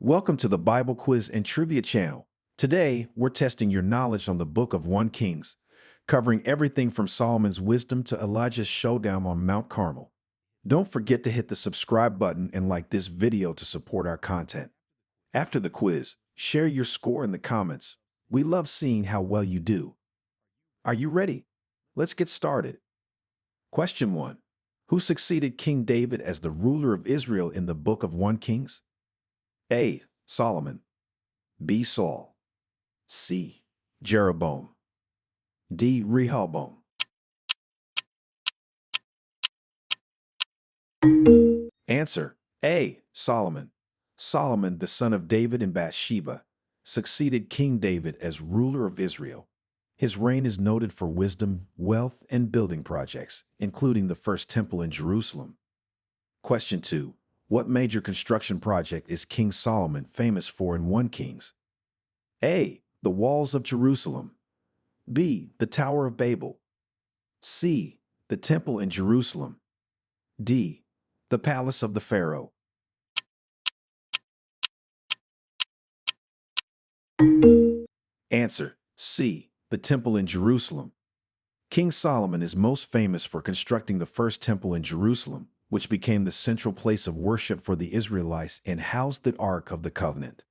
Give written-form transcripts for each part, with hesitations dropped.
Welcome to the Bible Quiz and Trivia channel. Today, we're testing your knowledge on the book of 1 Kings, covering everything from Solomon's wisdom to Elijah's showdown on Mount Carmel. Don't forget to hit the subscribe button and like this video to support our content. After the quiz, share your score in the comments. We love seeing how well you do. Are you ready? Let's get started. Question 1. Who succeeded King David as the ruler of Israel in the book of 1 Kings? A. Solomon. B. Saul. C. Jeroboam. D. Rehoboam. Answer: A. Solomon. Solomon, the son of David and Bathsheba, succeeded King David as ruler of Israel. His reign is noted for wisdom, wealth, and building projects, including the first temple in Jerusalem. Question 2. What major construction project is King Solomon famous for in 1 Kings? A. The walls of Jerusalem. B. The Tower of Babel. C. The temple in Jerusalem. D. The palace of the Pharaoh. Answer: C. The temple in Jerusalem. King Solomon is most famous for constructing the first temple in Jerusalem, which became the central place of worship for the Israelites and housed the Ark of the Covenant.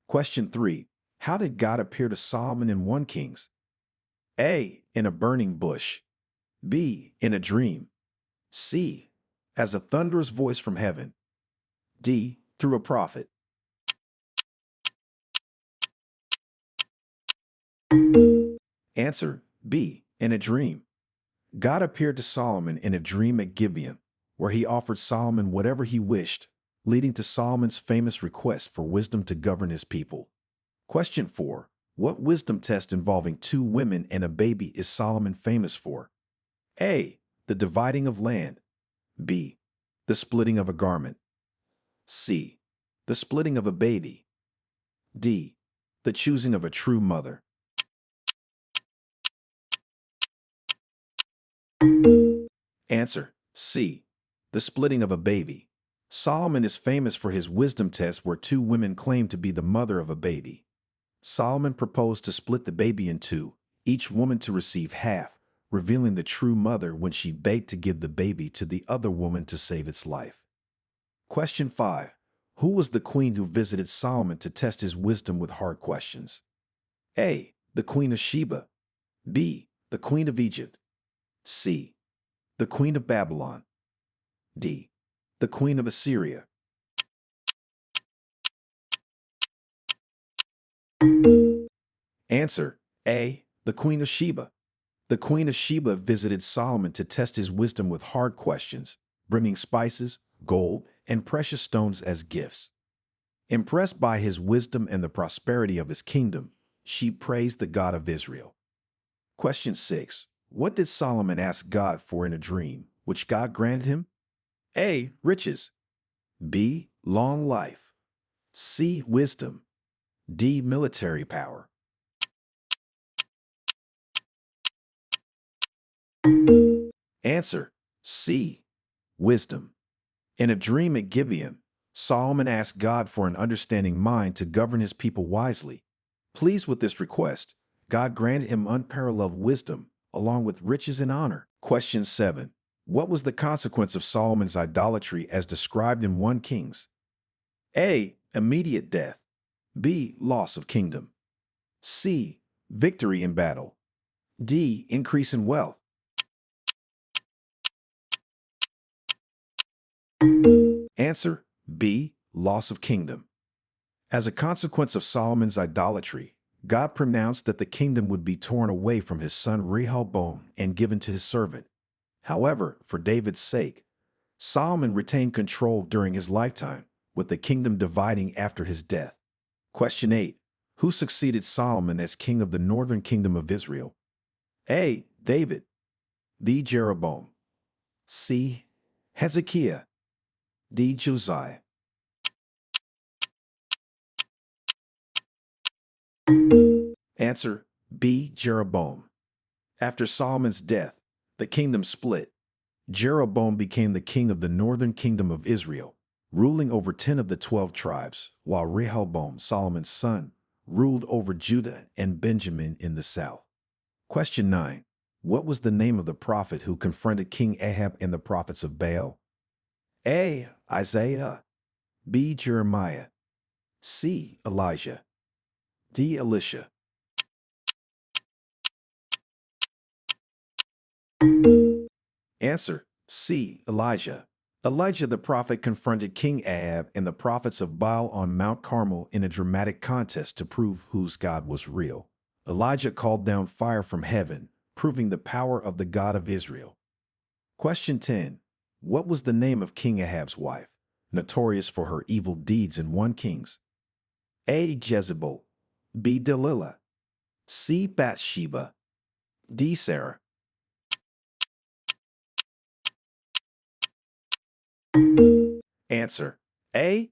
Question 3. How did God appear to Solomon in 1 Kings? A. In a burning bush. B. In a dream. C. As a thunderous voice from heaven. D. Through a prophet. Answer: B. In a dream. God appeared to Solomon in a dream at Gibeon, where he offered Solomon whatever he wished, leading to Solomon's famous request for wisdom to govern his people. Question 4. What wisdom test involving 2 women and a baby is Solomon famous for? A. The dividing of land. B. The splitting of a garment. C. The splitting of a baby. D. The choosing of a true mother. Answer: C. The splitting of a baby. Solomon is famous for his wisdom test where 2 women claimed to be the mother of a baby. Solomon proposed to split the baby in 2, each woman to receive half, revealing the true mother when she begged to give the baby to the other woman to save its life. Question 5. Who was the queen who visited Solomon to test his wisdom with hard questions? A. The Queen of Sheba. B. The Queen of Egypt. C. The Queen of Babylon. D. The Queen of Assyria. Answer: A. The Queen of Sheba. The Queen of Sheba visited Solomon to test his wisdom with hard questions, bringing spices, gold, and precious stones as gifts. Impressed by his wisdom and the prosperity of his kingdom, she praised the God of Israel. Question 6. What did Solomon ask God for in a dream, which God granted him? A. Riches. B. Long life. C. Wisdom. D. Military power. Answer: C. Wisdom. In a dream at Gibeon, Solomon asked God for an understanding mind to govern his people wisely. Pleased with this request, God granted him unparalleled wisdom, along with riches and honor. Question 7. What was the consequence of Solomon's idolatry as described in 1 Kings? A. Immediate death. B. Loss of kingdom. C. Victory in battle. D. Increase in wealth. Answer: B. Loss of kingdom. As a consequence of Solomon's idolatry, God pronounced that the kingdom would be torn away from his son Rehoboam and given to his servant. However, for David's sake, Solomon retained control during his lifetime, with the kingdom dividing after his death. Question 8. Who succeeded Solomon as king of the northern kingdom of Israel? A. David. B. Jeroboam. C. Hezekiah. D. Josiah. Answer: B. Jeroboam. After Solomon's death, the kingdom split. Jeroboam became the king of the northern kingdom of Israel, ruling over 10 of the 12 tribes, while Rehoboam, Solomon's son, ruled over Judah and Benjamin in the south. Question 9. What was the name of the prophet who confronted King Ahab and the prophets of Baal? A. Isaiah. B. Jeremiah. C. Elijah. D. Elisha. Answer: C. Elijah. Elijah the prophet confronted King Ahab and the prophets of Baal on Mount Carmel in a dramatic contest to prove whose God was real. Elijah called down fire from heaven, proving the power of the God of Israel. Question 10. What was the name of King Ahab's wife, notorious for her evil deeds in 1 Kings? A. Jezebel. B. Delilah. C. Bathsheba. D. Sarah. Answer: A.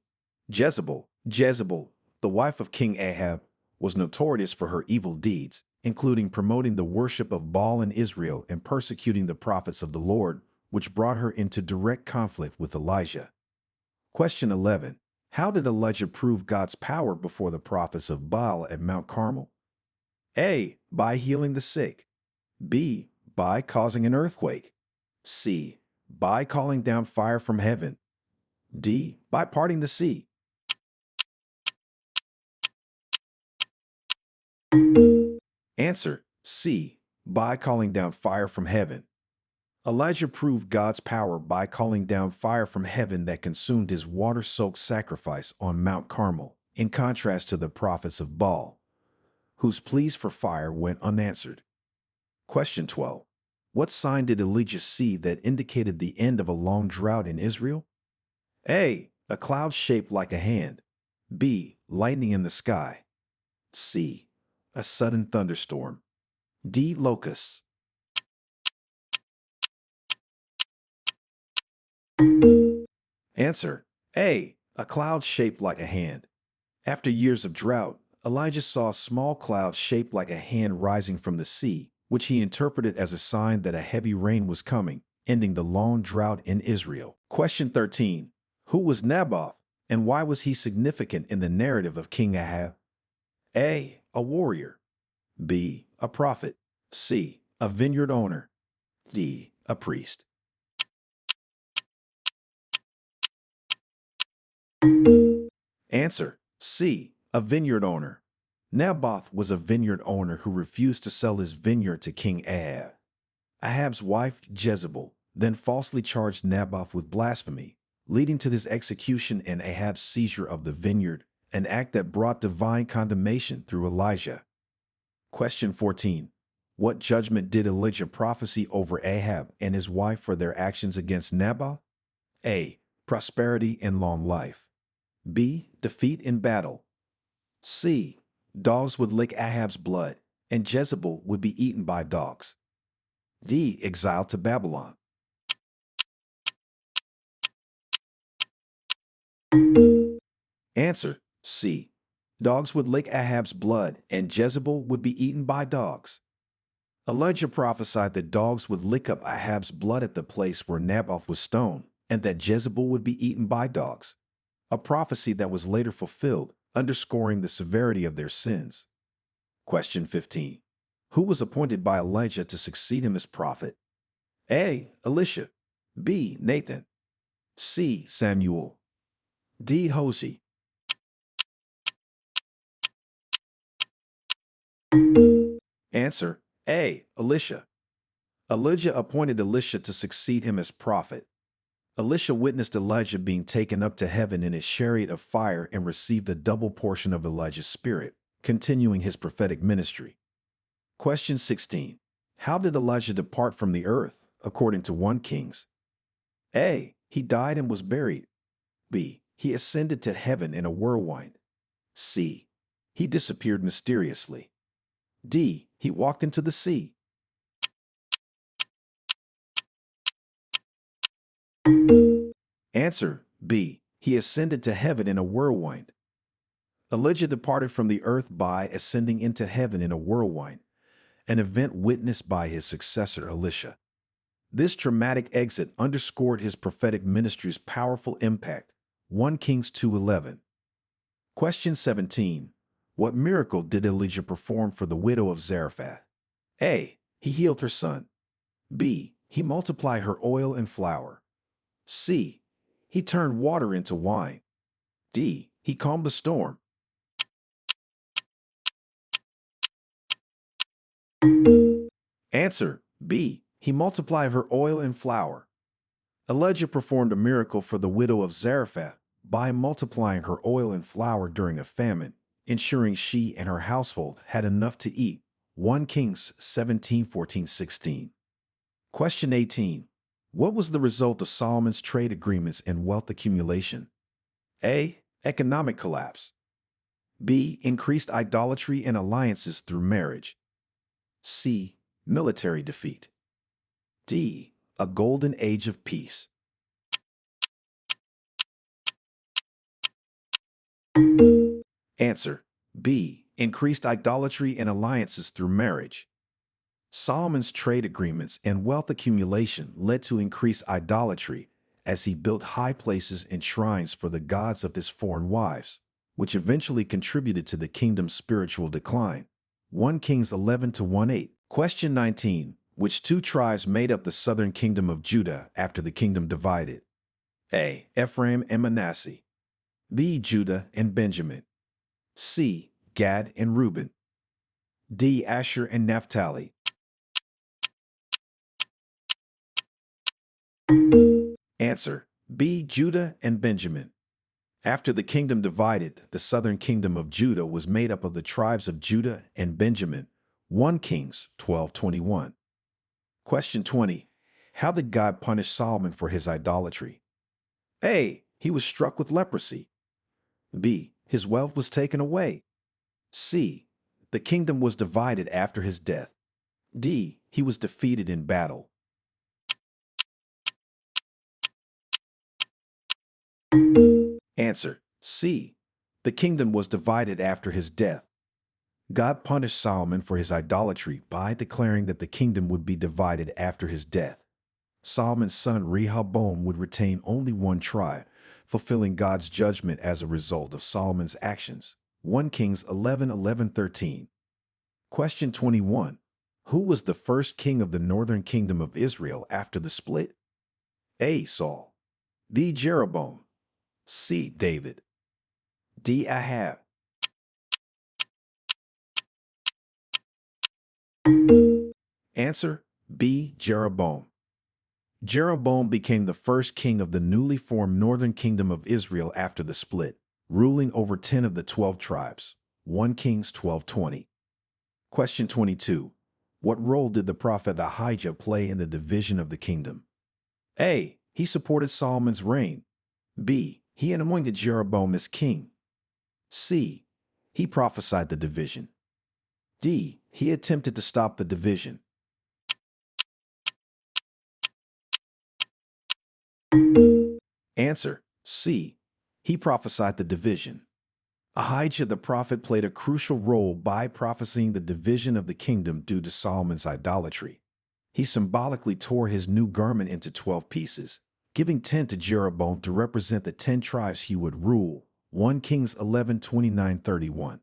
Jezebel. Jezebel, the wife of King Ahab, was notorious for her evil deeds, including promoting the worship of Baal in Israel and persecuting the prophets of the Lord, which brought her into direct conflict with Elijah. Question 11. How did Elijah prove God's power before the prophets of Baal at Mount Carmel? A. By healing the sick. B. By causing an earthquake. C. By calling down fire from heaven. D. By parting the sea. Answer: C. By calling down fire from heaven. Elijah proved God's power by calling down fire from heaven that consumed his water-soaked sacrifice on Mount Carmel, in contrast to the prophets of Baal, whose pleas for fire went unanswered. Question 12. What sign did Elijah see that indicated the end of a long drought in Israel? A. A cloud shaped like a hand. B. Lightning in the sky. C. A sudden thunderstorm. D. Locusts. Answer: A. A cloud shaped like a hand. After years of drought, Elijah saw a small cloud shaped like a hand rising from the sea, which he interpreted as a sign that a heavy rain was coming, ending the long drought in Israel. Question 13. Who was Naboth, and why was he significant in the narrative of King Ahab? A. A warrior. B. A prophet. C. A vineyard owner. D. A priest. Answer: C. A vineyard owner. Naboth was a vineyard owner who refused to sell his vineyard to King Ahab. Ahab's wife, Jezebel, then falsely charged Naboth with blasphemy, leading to his execution and Ahab's seizure of the vineyard, an act that brought divine condemnation through Elijah. Question 14. What judgment did Elijah prophesy over Ahab and his wife for their actions against Naboth? A. Prosperity and long life. B. Defeat in battle. C. Dogs would lick Ahab's blood, and Jezebel would be eaten by dogs. D. Exile to Babylon. Answer: C. Dogs would lick Ahab's blood, and Jezebel would be eaten by dogs. Elijah prophesied that dogs would lick up Ahab's blood at the place where Naboth was stoned, and that Jezebel would be eaten by dogs, a prophecy that was later fulfilled, underscoring the severity of their sins. Question 15. Who was appointed by Elijah to succeed him as prophet? A. Elisha. B. Nathan. C. Samuel. D. Hosea. Answer: A. Elisha. Elijah appointed Elisha to succeed him as prophet. Elisha witnessed Elijah being taken up to heaven in his chariot of fire and received a double portion of Elijah's spirit, continuing his prophetic ministry. Question 16. How did Elijah depart from the earth, according to 1 Kings? A. He died and was buried. B. He ascended to heaven in a whirlwind. C. He disappeared mysteriously. D. He walked into the sea. Answer: B. He ascended to heaven in a whirlwind. Elijah departed from the earth by ascending into heaven in a whirlwind, an event witnessed by his successor Elisha. This dramatic exit underscored his prophetic ministry's powerful impact, 1 Kings 2:11. Question 17. What miracle did Elijah perform for the widow of Zarephath? A. He healed her son. B. He multiplied her oil and flour. C. He turned water into wine. D. He calmed the storm. Answer B. He multiplied her oil and flour. Elijah performed a miracle for the widow of Zarephath by multiplying her oil and flour during a famine, ensuring she and her household had enough to eat. 1 Kings 17:14-16. Question 18. What was the result of Solomon's trade agreements and wealth accumulation? A. Economic collapse. B. Increased idolatry and alliances through marriage. C. Military defeat. D. A golden age of peace. Answer B. Increased idolatry and alliances through marriage. Solomon's trade agreements and wealth accumulation led to increased idolatry as he built high places and shrines for the gods of his foreign wives, which eventually contributed to the kingdom's spiritual decline. 1 Kings 11-18. Question 19. Which two tribes made up the southern kingdom of Judah after the kingdom divided? A. Ephraim and Manasseh. B. Judah and Benjamin. C. Gad and Reuben. D. Asher and Naphtali. Answer B. Judah and Benjamin. After the kingdom divided, the southern kingdom of Judah was made up of the tribes of Judah and Benjamin. 1 Kings 12:21. Question 20. How did God punish Solomon for his idolatry? A. He was struck with leprosy. B. His wealth was taken away. C. The kingdom was divided after his death. D. He was defeated in battle. Answer C. The kingdom was divided after his death. God punished Solomon for his idolatry by declaring that the kingdom would be divided after his death. Solomon's son Rehoboam would retain only one tribe, fulfilling God's judgment as a result of Solomon's actions. 1 Kings 11:11-13. Question 21. Who was the first king of the northern kingdom of Israel after the split? A. Saul. B. Jeroboam. C. David. D. Ahab. Answer B. Jeroboam. Jeroboam became the first king of the newly formed northern kingdom of Israel after the split, ruling over 10 of the 12 tribes. 1 Kings 12:20. Question 22. What role did the prophet Ahijah play in the division of the kingdom? A. He supported Solomon's reign. B. He anointed Jeroboam as king. C. He prophesied the division. D. He attempted to stop the division. Answer C. He prophesied the division. Ahijah the prophet played a crucial role by prophesying the division of the kingdom due to Solomon's idolatry. He symbolically tore his new garment into 12 pieces, giving 10 to Jeroboam to represent the 10 tribes he would rule. 1 Kings 11:29-31.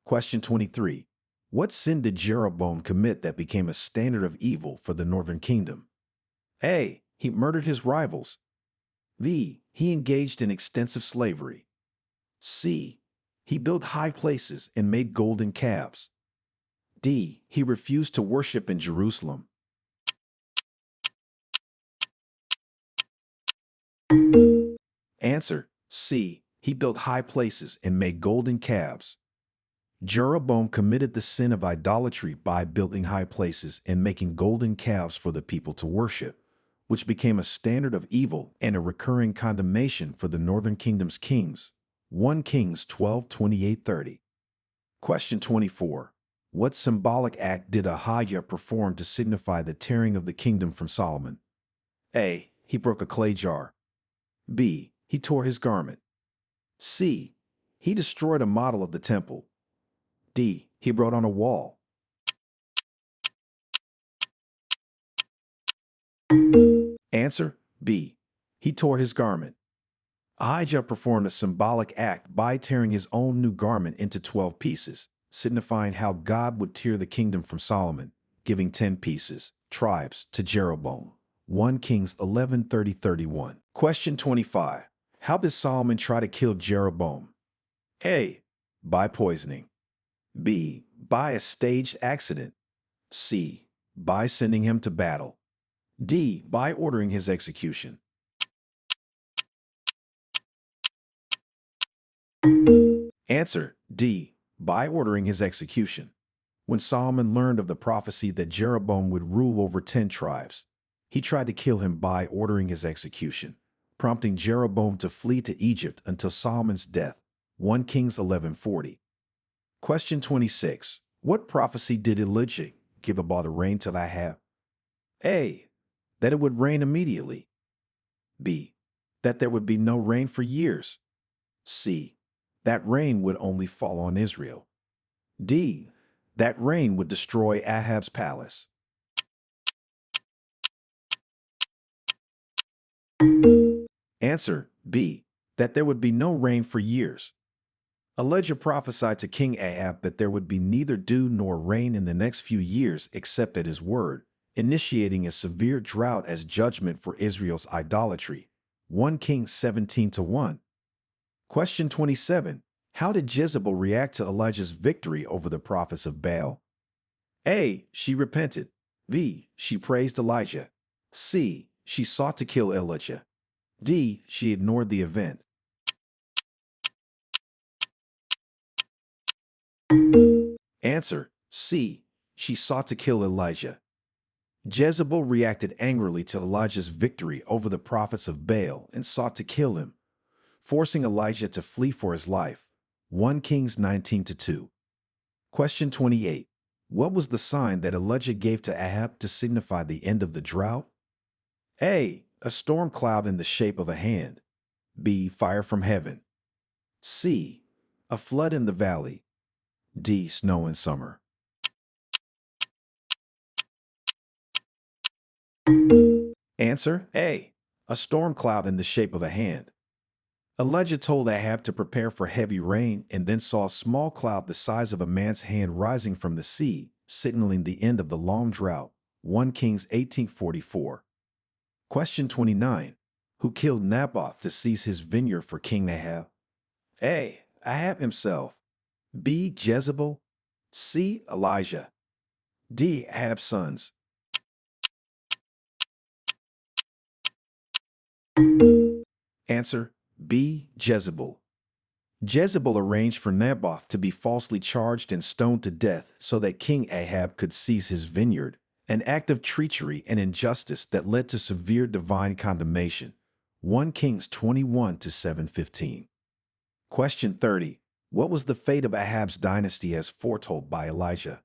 Question 23. What sin did Jeroboam commit that became a standard of evil for the northern kingdom? A. He murdered his rivals. B. He engaged in extensive slavery. C. He built high places and made golden calves. D. He refused to worship in Jerusalem. Answer C. He built high places and made golden calves. Jeroboam committed the sin of idolatry by building high places and making golden calves for the people to worship, which became a standard of evil and a recurring condemnation for the northern kingdom's kings. 1 Kings 12:28-30. Question 24. What symbolic act did Ahijah perform to signify the tearing of the kingdom from Solomon? A. He broke a clay jar. B. He tore his garment. C. He destroyed a model of the temple. D. He wrote on a wall. Answer B. He tore his garment. Ahijah performed a symbolic act by tearing his own new garment into 12 pieces, signifying how God would tear the kingdom from Solomon, giving 10 pieces, tribes, to Jeroboam. 1 Kings 11:30-31. Question 25. How did Solomon try to kill Jeroboam? A. By poisoning. B. By a staged accident. C. By sending him to battle. D. By ordering his execution. Answer D. By ordering his execution. When Solomon learned of the prophecy that Jeroboam would rule over 10 tribes, he tried to kill him by ordering his execution, prompting Jeroboam to flee to Egypt until Solomon's death. 1 Kings 11:40. Question 26. What prophecy did Elijah give about the rain to Ahab? A. That it would rain immediately. B. That there would be no rain for years. C. That rain would only fall on Israel. D. That rain would destroy Ahab's palace. Answer B. That there would be no rain for years. Elijah prophesied to King Ahab that there would be neither dew nor rain in the next few years except at his word, initiating a severe drought as judgment for Israel's idolatry. 1 Kings 17-1. Question 27. How did Jezebel react to Elijah's victory over the prophets of Baal? A. She repented. B. She praised Elijah. C. She sought to kill Elijah. D. She ignored the event. Answer C. She sought to kill Elijah. Jezebel reacted angrily to Elijah's victory over the prophets of Baal and sought to kill him, forcing Elijah to flee for his life. 1 Kings 19-2. Question 28. What was the sign that Elijah gave to Ahab to signify the end of the drought? A. A storm cloud in the shape of a hand. B. Fire from heaven. C. A flood in the valley. D. Snow in summer. Answer A. A storm cloud in the shape of a hand. Elijah told Ahab to prepare for heavy rain and then saw a small cloud the size of a man's hand rising from the sea, signaling the end of the long drought. 1 Kings 18:44. Question 29. Who killed Naboth to seize his vineyard for King Ahab? A. Ahab himself. B. Jezebel. C. Elijah. D. Ahab's sons. Answer B. Jezebel. Jezebel arranged for Naboth to be falsely charged and stoned to death so that King Ahab could seize his vineyard, an act of treachery and injustice that led to severe divine condemnation. 1 Kings 21-7-15. Question 30. What was the fate of Ahab's dynasty as foretold by Elijah?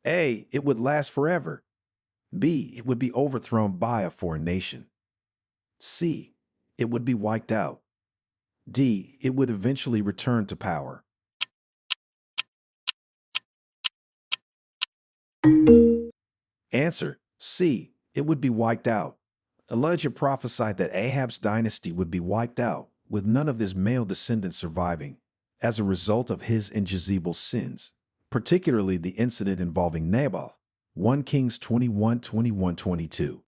A. It would last forever. B. It would be overthrown by a foreign nation. C. It would be wiped out. D. It would eventually return to power. Answer C. It would be wiped out. Elijah prophesied that Ahab's dynasty would be wiped out, with none of his male descendants surviving, as a result of his and Jezebel's sins, particularly the incident involving Naboth. 1 Kings 21-21-22.